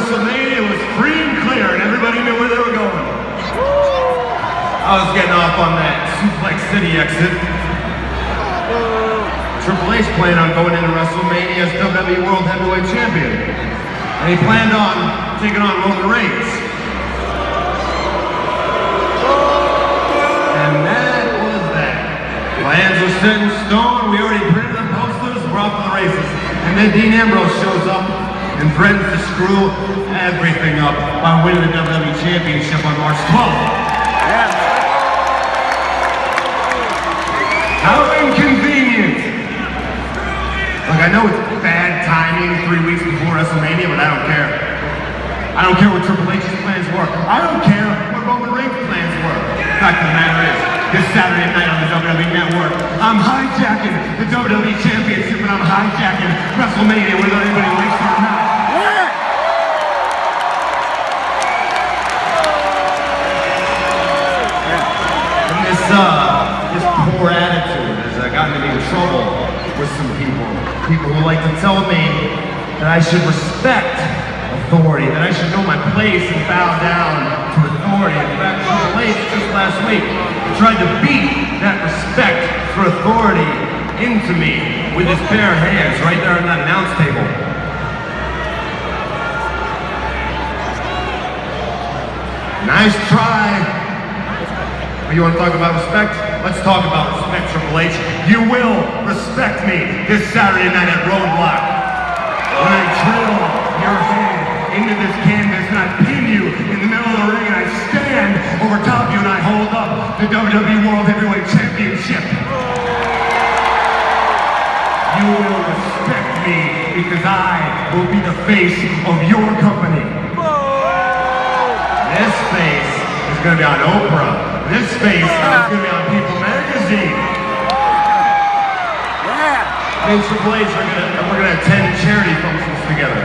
WrestleMania was free and clear, and everybody knew where they were going. I was getting off on that Suplex City exit. Triple H planned on going into WrestleMania as WWE World Heavyweight Champion. And he planned on taking on Roman Reigns. And that was that. Plans were set in stone. We already printed the posters. We're off to the races. And then Dean Ambrose shows up and threatens to screw everything up by winning the WWE Championship on March 12th. How inconvenient! Look, I know it's bad timing 3 weeks before WrestleMania, but I don't care. I don't care what Triple H's plans were. I don't care what Roman Reigns' plans were. The fact of the matter is, this Saturday night on the WWE Network, I'm hijacking the WWE Championship and I'm hijacking WrestleMania whether anybody likes it or not. And this poor attitude has gotten me in trouble with some people who like to tell me that I should respect authority, that I should know my place and bow down to authority. In fact, Triple H just last week tried to beat that respect for authority into me with his bare hands right there on that announce table. Nice try. You want to talk about respect? Let's talk about respect, Triple H. You will respect me this Saturday night at Roadblock. When I drill your head into this canvas and I pin you in the middle of the ring and I stand over top of you and I hold up the WWE World Heavyweight Championship. You will respect me because I will be the face of your company. This face is going to be on Oprah. This face is going to be on People Magazine. Me and Triple H we're going to attend charity functions together.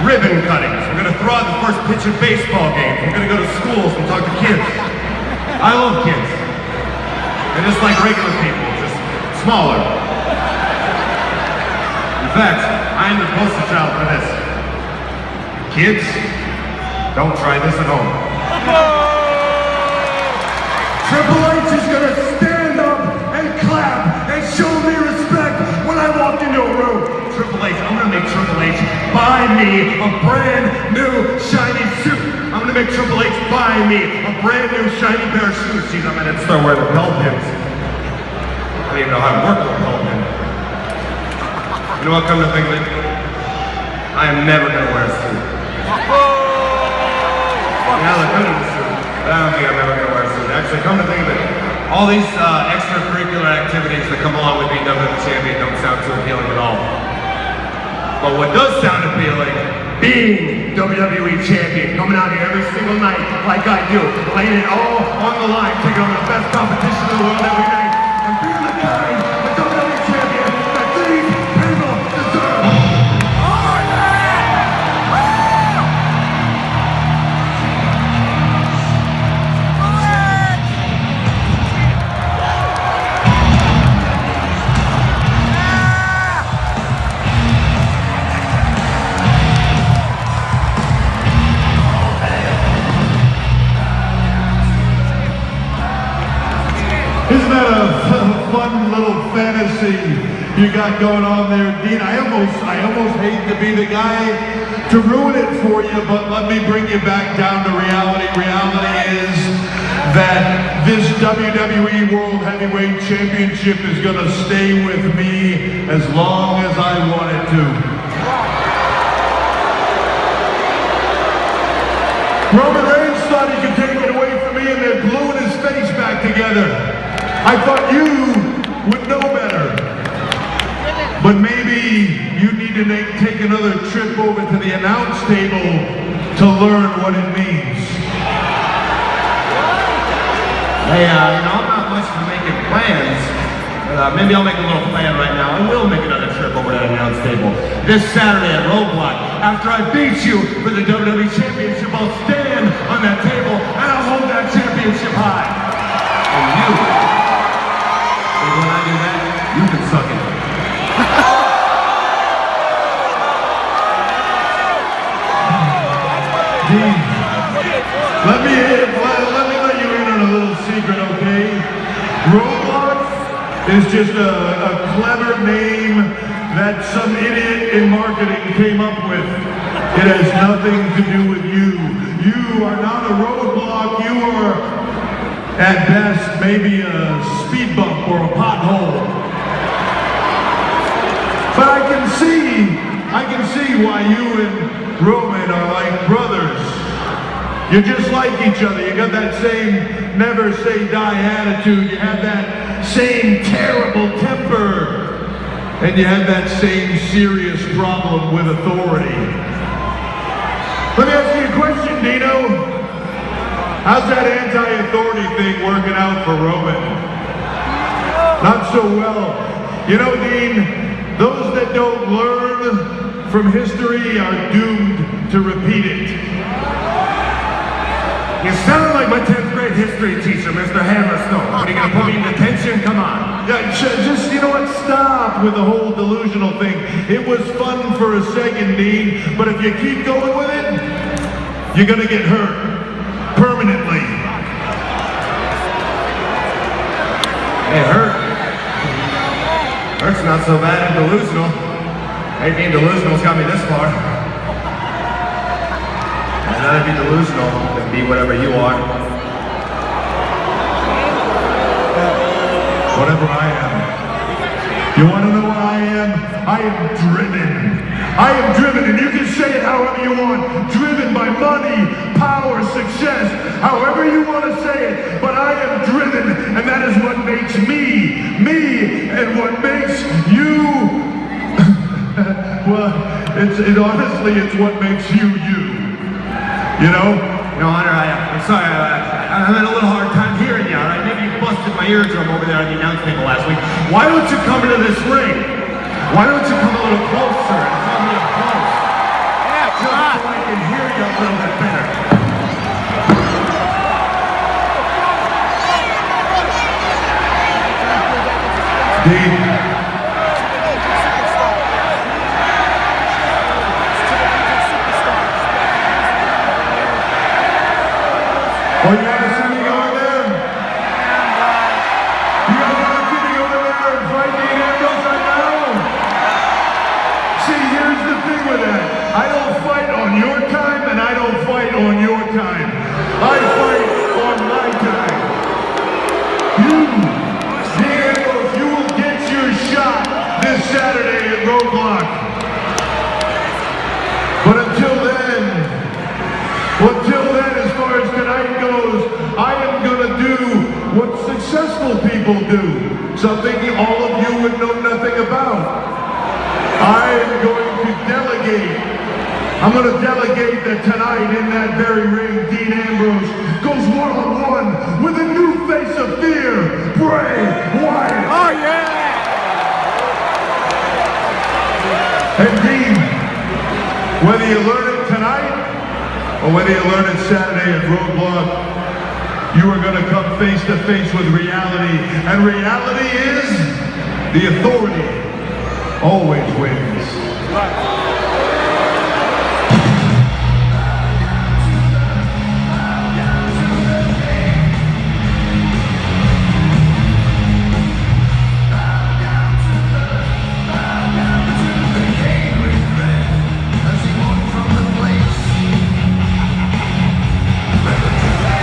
Ribbon cuttings. We're going to throw out the first pitch of baseball games. We're going to go to schools and talk to kids. I love kids. They're just like regular people, just smaller. In fact, I am the poster child for this. Kids, don't try this at home. Triple H is gonna stand up and clap and show me respect when I walk into a room. Triple H, I'm gonna make Triple H buy me a brand new shiny suit. I'm gonna make Triple H buy me a brand new shiny pair of shoes. Jeez, I'm gonna start wearing the belt pins. I don't even know how to work with a belt pin. You know what, come to think of it? I am never gonna wear a suit. Yeah, I look good in a suit, but I don't think I'm ever gonna wear a suit. Actually, come to think of it, all these extracurricular activities that come along with being WWE Champion don't sound too appealing at all. But what does sound appealing, being WWE Champion, coming out here every single night like I do, laying it all on the line, taking on the best competition in the world every night, and being the kind of WWE Champion that these people deserve. Isn't that a fun little fantasy you got going on there, Dean? I almost hate to be the guy to ruin it for you, but let me bring you back down to reality. Reality is that this WWE World Heavyweight Championship is going to stay with me as long as I want it to. Roman Reigns thought he could take it away from me and they're gluing his face back together. I thought you would know better. But maybe you need to take another trip over to the announce table to learn what it means. Hey, I'm not much for making plans, but maybe I'll make a little plan right now. I will make another trip over to that announce table. This Saturday at Roadblock, after I beat you for the WWE Championship, I'll stand on that table and I'll hold that championship high. And you, when I do that, you can suck it. Dean, let me let you in on a little secret, okay? Roadblock is just a clever name that some idiot in marketing came up with. It has nothing to do with you. You are not a roadblock. You are, at best, maybe a speed bump or a pothole. But I can see why you and Roman are like brothers. You're just like each other. You got that same never say die attitude. You have that same terrible temper. And you have that same serious problem with authority. Let me ask you a question, Dino. How's that anti-authority thing working out for Roman? Not so well. You know, Dean, those that don't learn from history are doomed to repeat it. You sound like my 10th grade history teacher, Mr. Hammerstone. What, are you going to put me in detention? Come on. Yeah, just, you know what, stop with the whole delusional thing. It was fun for a second, Dean, but if you keep going with it, you're going to get hurt. Permanently. Hey, hurt's not so bad and delusional. Hey, being delusional's got me this far. I'd rather be delusional than be whatever you are. Whatever I am. You want to know what I am? I am driven. I am driven, and you can say it however you want. Driven by money, power, success, however you want to say it. But I am driven, and that is what makes me, and what makes you. Well, honestly, it's what makes you, you. You know? No, Hunter, I'm sorry. I'm having a little hard time hearing you, all right? Maybe you busted my eardrum over there on the announce table last week. Why don't you come into this ring? Why don't you come a little closer and come a little close? Yeah, come on. So I can hear you a little bit better. Dean. Oh, you want to see me go in there? You guys want to see me go in there and fight Dean Ambrose right now? See, here's the thing with that. I don't fight on your time, and I don't fight on your time. I fight on my time. You, Dean Ambrose, you will get your shot this Saturday at Roadblock. But until then, as far as tonight goes, I am going to do what successful people do. Something all of you would know nothing about. I am going to delegate. I'm going to delegate that tonight in that very ring, Dean Ambrose goes one-on-one with a new face of fear, Bray Wyatt. Oh, yeah! And Dean, whether you learn it tonight, or whether you learn it Saturday at Roadblock, you are going to come face to face with reality. And reality is the authority always wins.